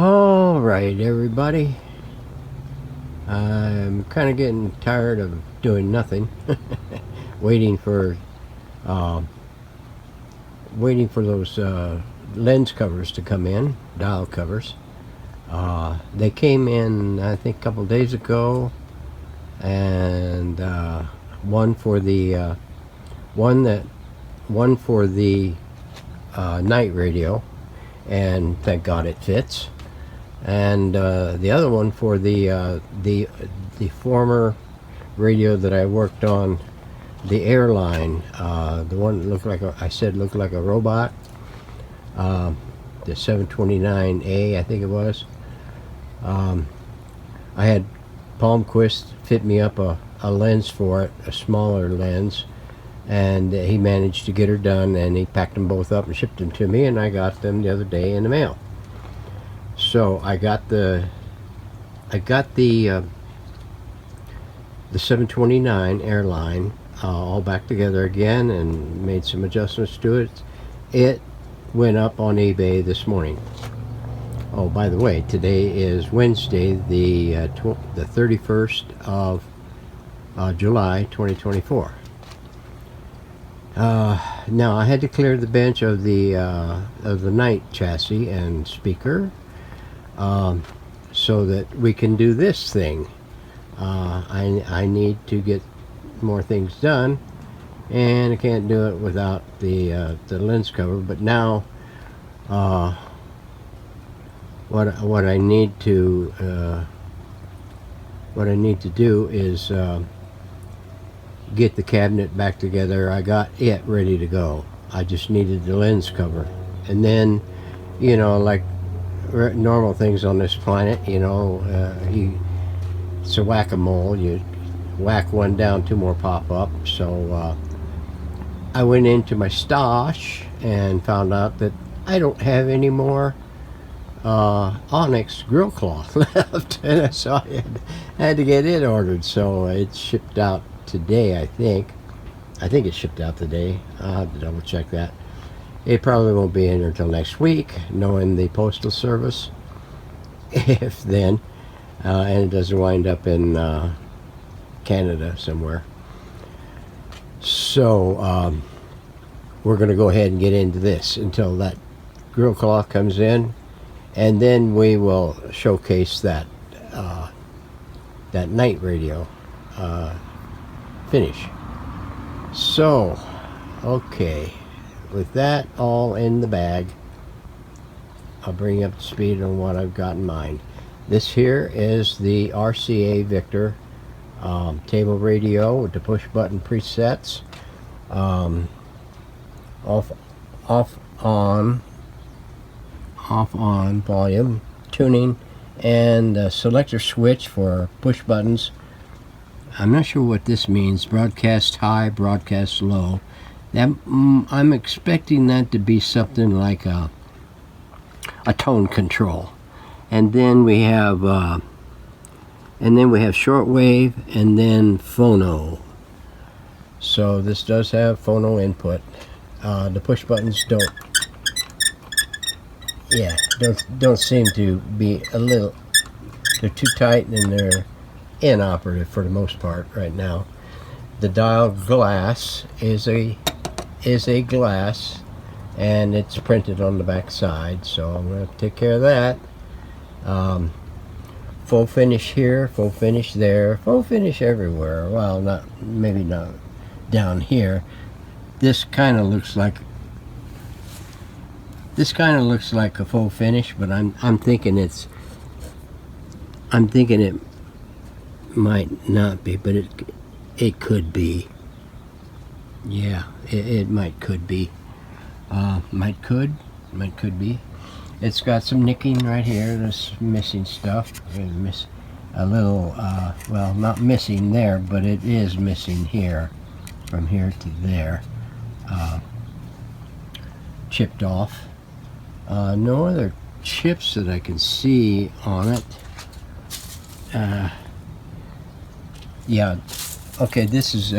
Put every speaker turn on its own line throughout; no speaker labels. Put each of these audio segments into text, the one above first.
All right, everybody. I'm kind of getting tired of doing nothing, waiting for uh, those lens covers to come in, dial covers. They came in, I think, a couple days ago, and one for the one for the night radio, and thank God it fits. And the other one for the former radio that I worked on, the airline, the one that looked like looked like a robot, the 729A, I think it was. I had Palmquist fit me up a lens for it, a smaller lens, and he managed to get her done, and he packed them both up and shipped them to me, and I got them the other day in the mail. So I got the 729 airline all back together again and made some adjustments to it. It went up on eBay this morning. Oh, by the way, today is Wednesday, the 31st of July 2024. Now I had to clear the bench of the night chassis and speaker, so that we can do this thing. I need to get more things done, and I can't do it without the lens cover. But now, what I need to do is get the cabinet back together. I got it ready to go. I just needed the lens cover, and then, like normal things on this planet, it's a whack-a-mole. You whack one down, two more pop up. So I went into my stash and found out that I don't have any more onyx grill cloth left, and so I had to get it ordered. So it's shipped out today, I think it shipped out today. I'll have to double check that. It probably won't be in until next week, knowing the postal service, if then, and it doesn't wind up in Canada somewhere. So we're going to go ahead and get into this until that grill cloth comes in, and then we will showcase that night radio finish. So, okay. With that all in the bag, I'll bring you up to speed on what I've got in mind. This here is the RCA Victor table radio with the push button presets, off on volume, tuning, and a selector switch for push buttons. I'm not sure what this means. Broadcast high, broadcast low. I'm expecting that to be something like a tone control. And then we have shortwave, and then phono. So this does have phono input. The push buttons don't seem to be they're too tight, and they're inoperative for the most part right now. The dial glass is a glass, and it's printed on the back side, so I'm going to take care of that. Full finish here, full finish there, full finish everywhere. Well, maybe not down here. This kind of looks like a full finish, but I'm thinking it might not be, but it could be. Yeah, it could be. Might could be. It's got some nicking right here. There's missing stuff. Miss a little, well, not missing there, but it is missing here, from here to there. Chipped off. No other chips that I can see on it. Yeah, okay, this is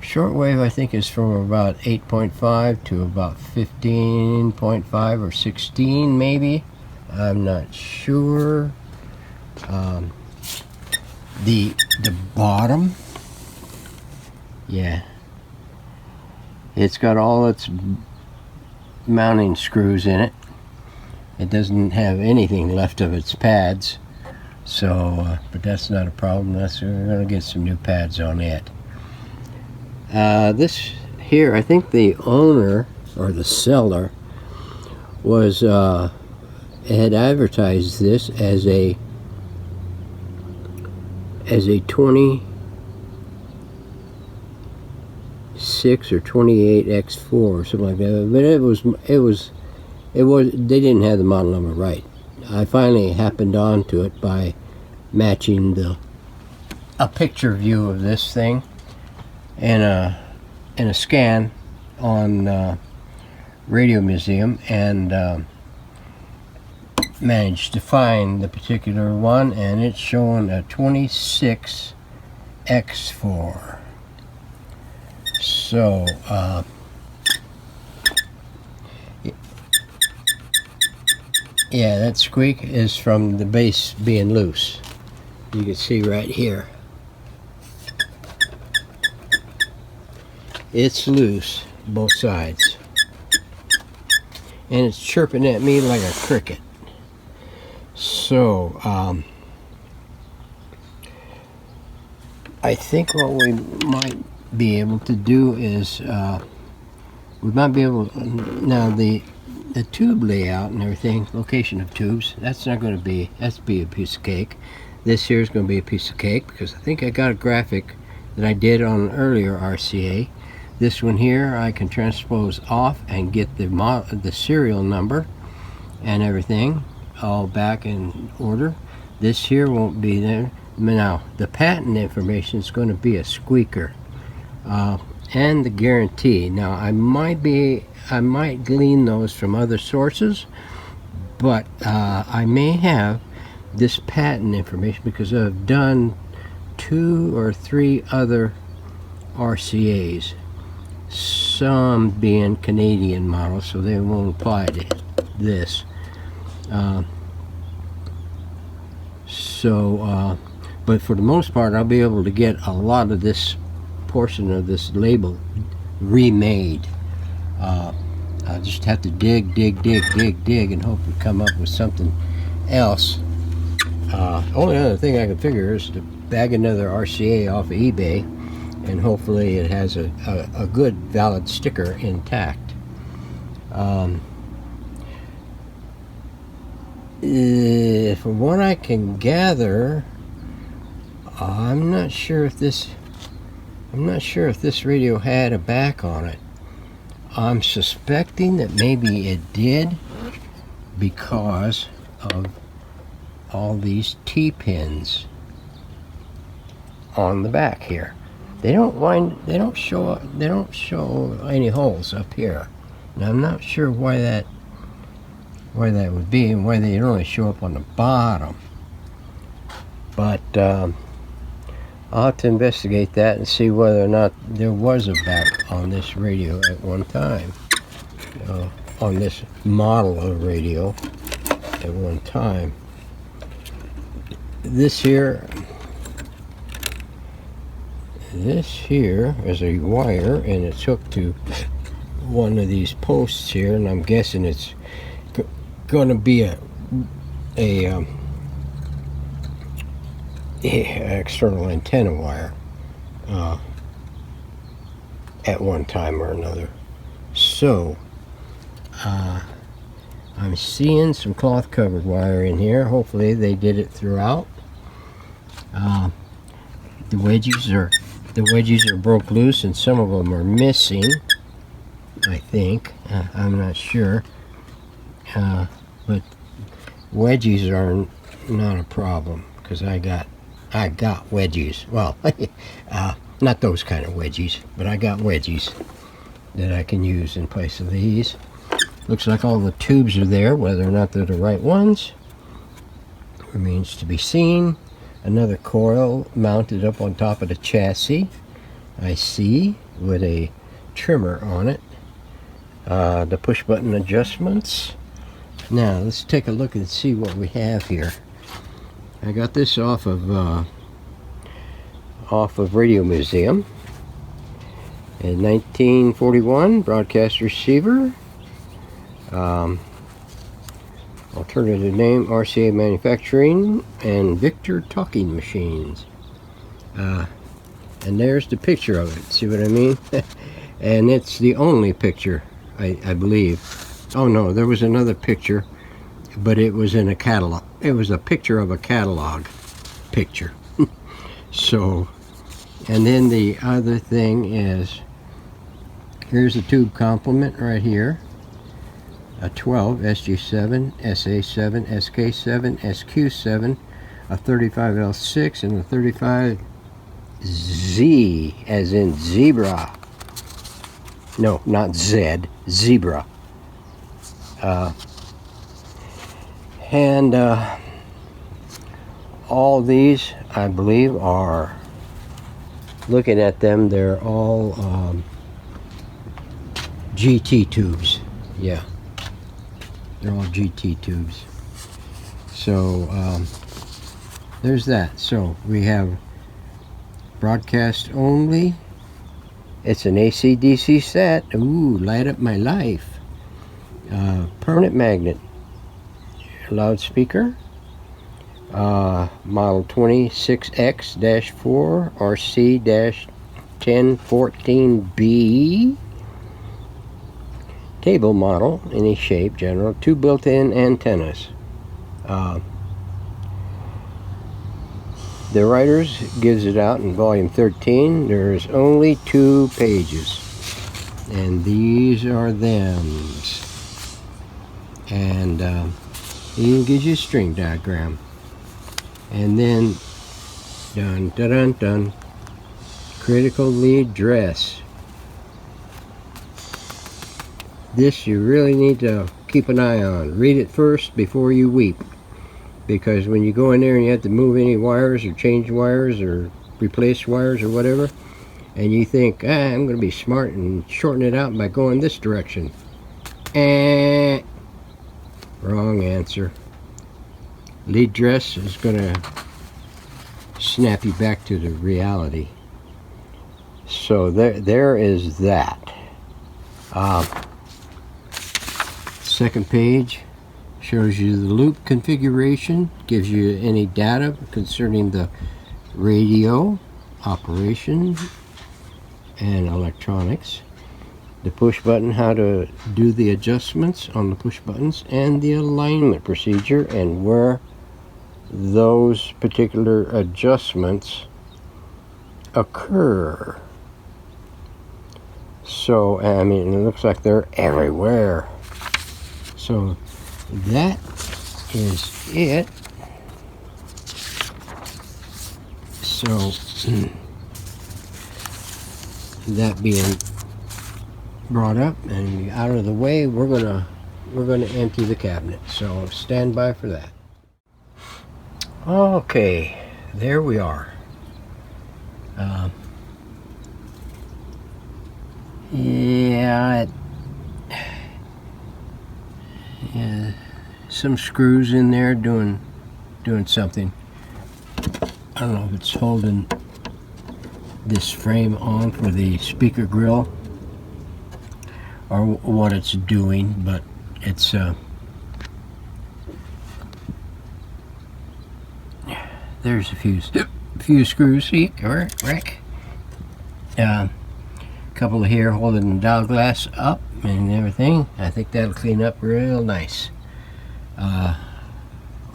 shortwave. I think is from about 8.5 to about 15.5 or 16 maybe. I'm not sure. The bottom, yeah, it's got all its mounting screws in it. It doesn't have anything left of its pads, so but that's not a problem. We're going to get some new pads on it. This here, I think the owner or the seller was had advertised this as a 26 or 28 X4 or something like that, but it was they didn't have the model number right. I finally happened onto it by matching a picture view of this thing and a scan on Radio Museum, and managed to find the particular one, and it's showing a 26 X4. So yeah, that squeak is from the base being loose. You can see right here, it's loose both sides, and it's chirping at me like a cricket. So I think what we might be able to do is we might be able to, now the tube layout and everything, location of tubes, that's not going to be, that's be a piece of cake. This here is going to be a piece of cake because I think I got a graphic that I did on an earlier RCA. This one here I can transpose off and get the serial number and everything all back in order. This here won't be there. Now the patent information is going to be a squeaker and the guarantee. Now I might glean those from other sources, but I may have this patent information because I've done 2 or 3 other RCAs, some being Canadian models, so they won't apply to this. But for the most part, I'll be able to get a lot of this portion of this label remade. I just have to dig and hope to come up with something else. Only other thing I can figure is to bag another RCA off of eBay, and hopefully it has a good valid sticker intact. From what I can gather, I'm not sure if this radio had a back on it. I'm suspecting that maybe it did because of all these T-pins on the back here. They don't show any holes up here. Now I'm not sure why that would be, and why they only show up on the bottom. But I'll have to investigate that and see whether or not there was a back on this radio at one time, on this model of radio at one time. This here is a wire, and it's hooked to one of these posts here, and I'm guessing it's going to be a external antenna wire at one time or another. So I'm seeing some cloth covered wire in here. Hopefully they did it throughout. The wedges are broke loose, and some of them are missing, I think. I'm not sure, but wedges are not a problem because I got wedges. Well, not those kind of wedges, but I got wedges that I can use in place of these. Looks like all the tubes are there. Whether or not they're the right ones remains to be seen. Another coil mounted up on top of the chassis, I see, with a trimmer on it. The push button adjustments, Now let's take a look and see what we have here. I got this off of Radio Museum in 1941. Broadcast receiver. Alternative name RCA Manufacturing and Victor talking machines. And there's the picture of it. See what I mean? And it's the only picture, I believe. Oh no, there was another picture, but it was in a catalog. It was a picture of a catalog picture. So, and then the other thing is, here's a tube complement right here. A 12, SG7, SA7, SK7, SQ7, a 35L6, and a 35Z, as in zebra. No, not Z, zebra. And all these, I believe, are, looking at them, they're all GT tubes. Yeah. They're all GT tubes. So there's that. So we have broadcast only. It's an AC/DC set. Ooh, light up my life. Permanent magnet. Loudspeaker. Model 26X-4 RC-1014B. Table model, any shape, general. 2 built-in antennas. The Writers gives it out in volume 13. There's only 2 pages. And these are thems. And it even gives you a string diagram. And then, dun dun dun dun, critical lead dress. This you really need to keep an eye on. Read it first before you weep. Because when you go in there and you have to move any wires or change wires or replace wires or whatever, and you think, I'm going to be smart and shorten it out by going this direction. Wrong answer. Lead dress is going to snap you back to the reality. So there is that. Second page shows you the loop configuration, gives you any data concerning the radio operation and electronics. The push button, how to do the adjustments on the push buttons, and the alignment procedure and where those particular adjustments occur. So, I mean, it looks like they're everywhere. So that is it. So that being brought up and out of the way, we're gonna empty the cabinet. So stand by for that. Okay, there we are. Yeah, some screws in there doing something. I don't know if it's holding this frame on for the speaker grill or what it's doing, but it's there's a few screws. See, correct. Couple of here holding the dial glass up and everything. I think that'll clean up real nice.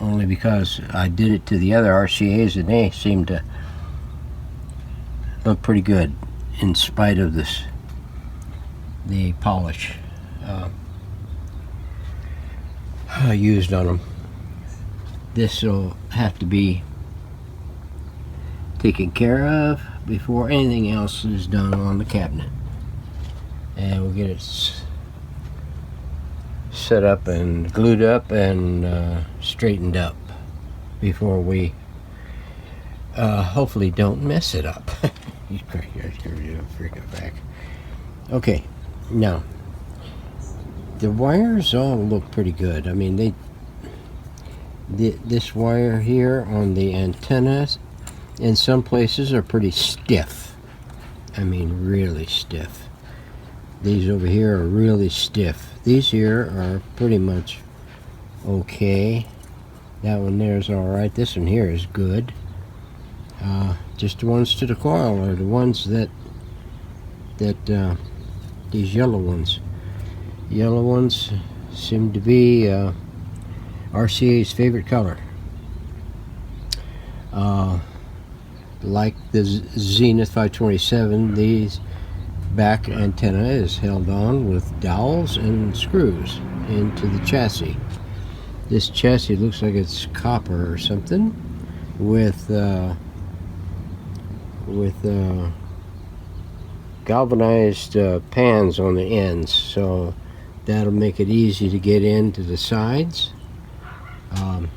Only because I did it to the other RCAs and they seem to look pretty good in spite of the polish used on them. This will have to be taken care of before anything else is done on the cabinet, and we'll get it set up and glued up and straightened up before we hopefully don't mess it up. You're freaking back. Okay, now The wires all look pretty good. I mean, this wire here on the antennas in some places are pretty stiff. I mean, really stiff. These over here are really stiff. These here are pretty much okay. That one there is alright. This one here is good. Just the ones to the coil are the ones that these yellow ones. Yellow ones seem to be RCA's favorite color. Like the Zenith 527, these back antenna is held on with dowels and screws into the chassis. This chassis looks like it's copper or something with galvanized pans on the ends, so that'll make it easy to get into the sides. A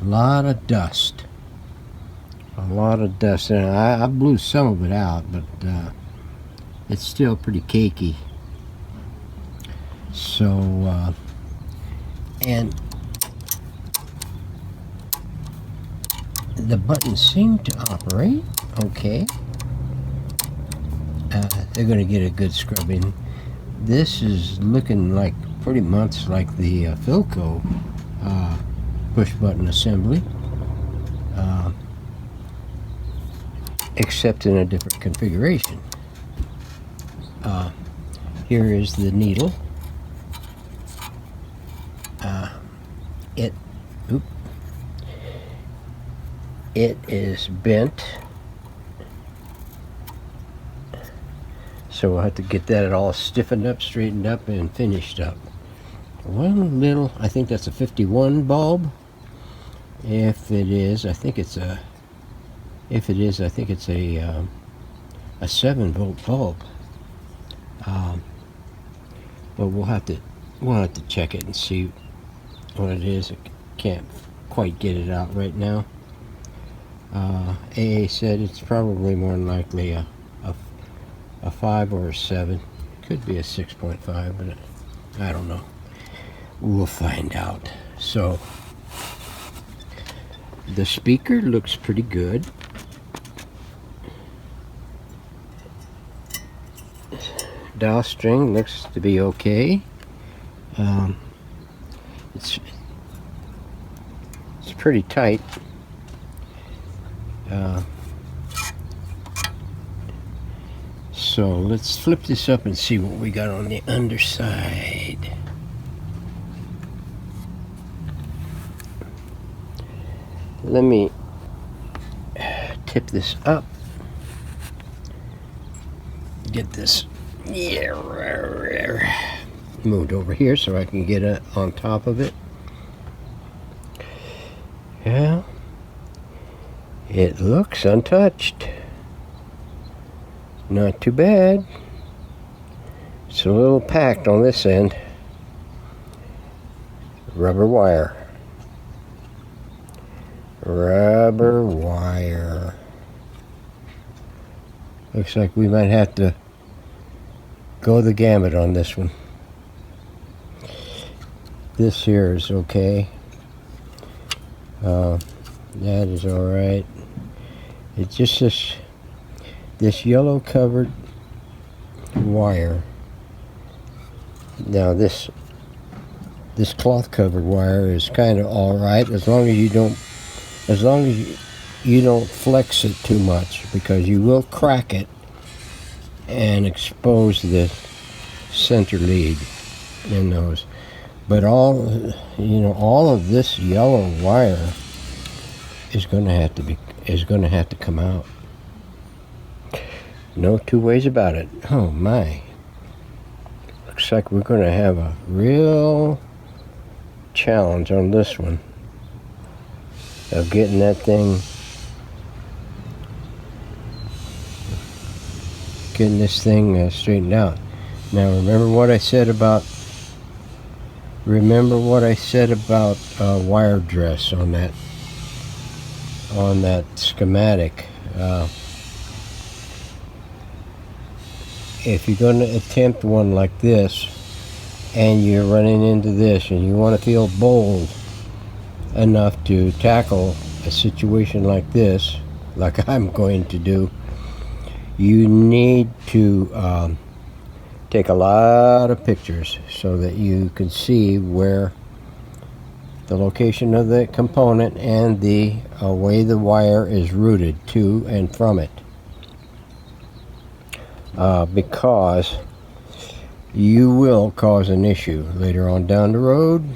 lot of dust. And I blew some of it out, but it's still pretty cakey. So, and the buttons seem to operate okay. They're going to get a good scrubbing. This is looking like pretty much like the Philco push button assembly, except in a different configuration. Here is the needle. It is bent, so we'll have to get that all stiffened up, straightened up, and finished up. One little, I think that's a 51 bulb. If it is, I think it's a 7-volt bulb. But we'll have to check it and see what it is. I can't quite get it out right now. AA said it's probably more than likely a 5 or a 7. Could be a 6.5, but I don't know. We'll find out. So the speaker looks pretty good. Dial string looks to be okay. It's pretty tight. So let's flip this up and see what we got on the underside. Let me tip this up. Get this moved over here so I can get it on top of it. Yeah, it looks untouched. Not too bad. It's a little packed on this end. Rubber wire. Looks like we might have to go the gamut on this one. This here is okay. That is alright. It's just this yellow covered wire. Now this cloth covered wire is kind of alright as long as you don't flex it too much, because you will crack it and expose the center lead in those. But all of this yellow wire is going to have to come out. No two ways about it. Oh my. Looks like we're going to have a real challenge on this one of getting that thing, straightened out. Now remember what I said about wire dress on that schematic. If you're going to attempt one like this and you're running into this, and you want to feel bold enough to tackle a situation like this, like I'm going to do, you need to take a lot of pictures so that you can see where the location of the component and the way the wire is routed to and from it. Because you will cause an issue later on down the road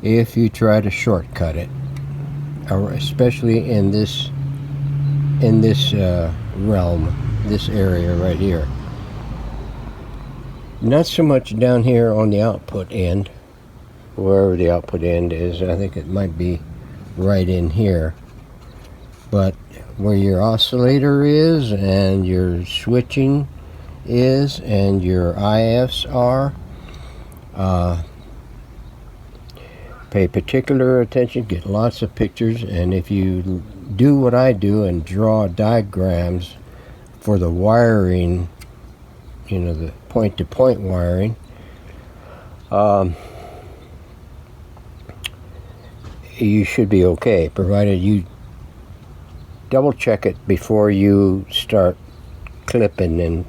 if you try to shortcut it, or especially in this realm, this area right here. Not so much down here on the output end, wherever the output end is. I think it might be right in here, but where your oscillator is and your switching is and your IFs are, pay particular attention, get lots of pictures, and if you do what I do and draw diagrams for the wiring, you know, the point-to-point wiring, you should be okay, provided you double check it before you start clipping and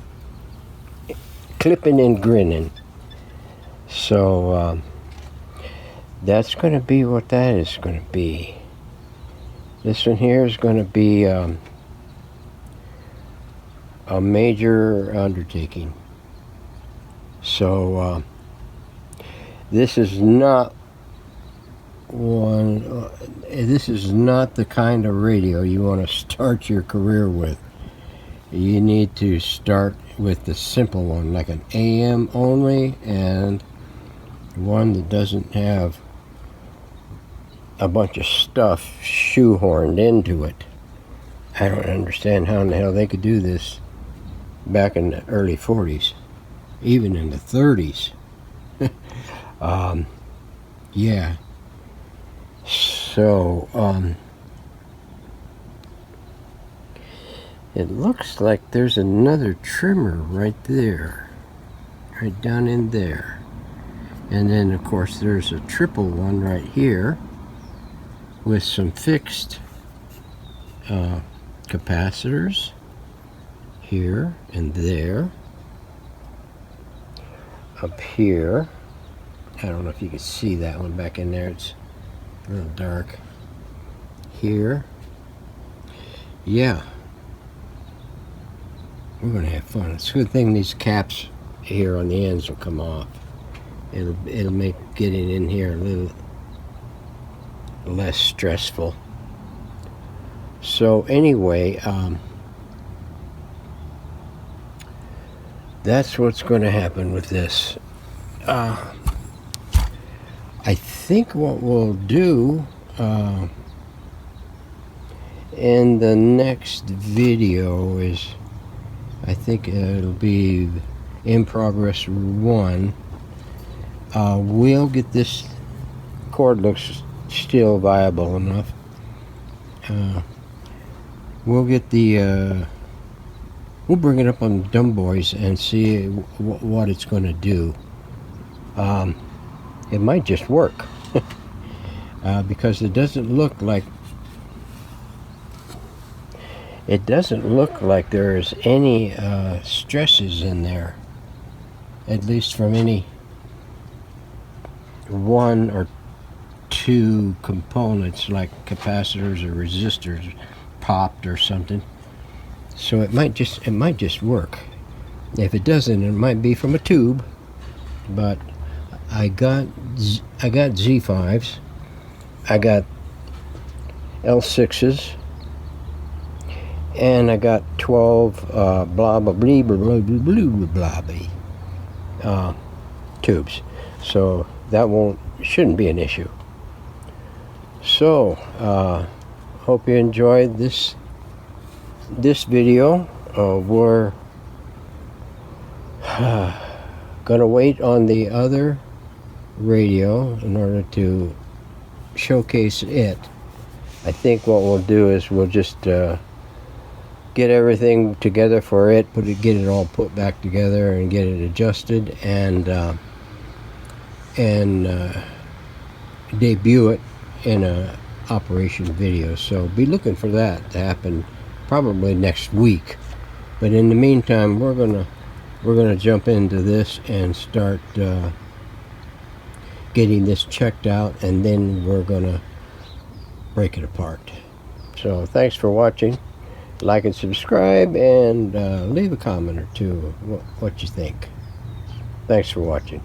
grinning. So that's going to be what that is going to be. This one here is going to be a major undertaking. So this is not this is not the kind of radio you want to start your career with. You need to start with the simple one, like an AM only, and one that doesn't have a bunch of stuff shoehorned into it. I don't understand how in the hell they could do this back in the early 40s, even in the 30s. Yeah. So, it looks like there's another trimmer right there, right down in there. And then, of course, there's a triple one right here with some fixed capacitors here and there. Up here, I don't know if you can see that one back in there. It's a little dark. Here. Yeah. We're going to have fun. It's a good thing these caps here on the ends will come off. It'll make getting in here a little less stressful. So anyway, that's what's going to happen with this. I think what we'll do in the next video is, I think it'll be in progress 1. We'll get this cord, looks still viable enough. We'll get the we'll bring it up on Dumb Boys and see what it's going to do. It might just work. Because it doesn't look like there's any stresses in there, at least from any one or two components like capacitors or resistors popped or something. So it might just work. If it doesn't, it might be from a tube. But I got Z5s, I got L6s, and I got 12 blah blah blah blah blah blah blah tubes. So that shouldn't be an issue. So hope you enjoyed this video. We're gonna wait on the other radio in order to showcase it. I think what we'll do is we'll just get everything together for it, get it all put back together and get it adjusted, and and debut it in a operation video. So be looking for that to happen probably next week. But in the meantime, we're gonna jump into this and start getting this checked out, and then we're gonna break it apart. So thanks for watching. Like and subscribe, and leave a comment or two what you think. Thanks for watching.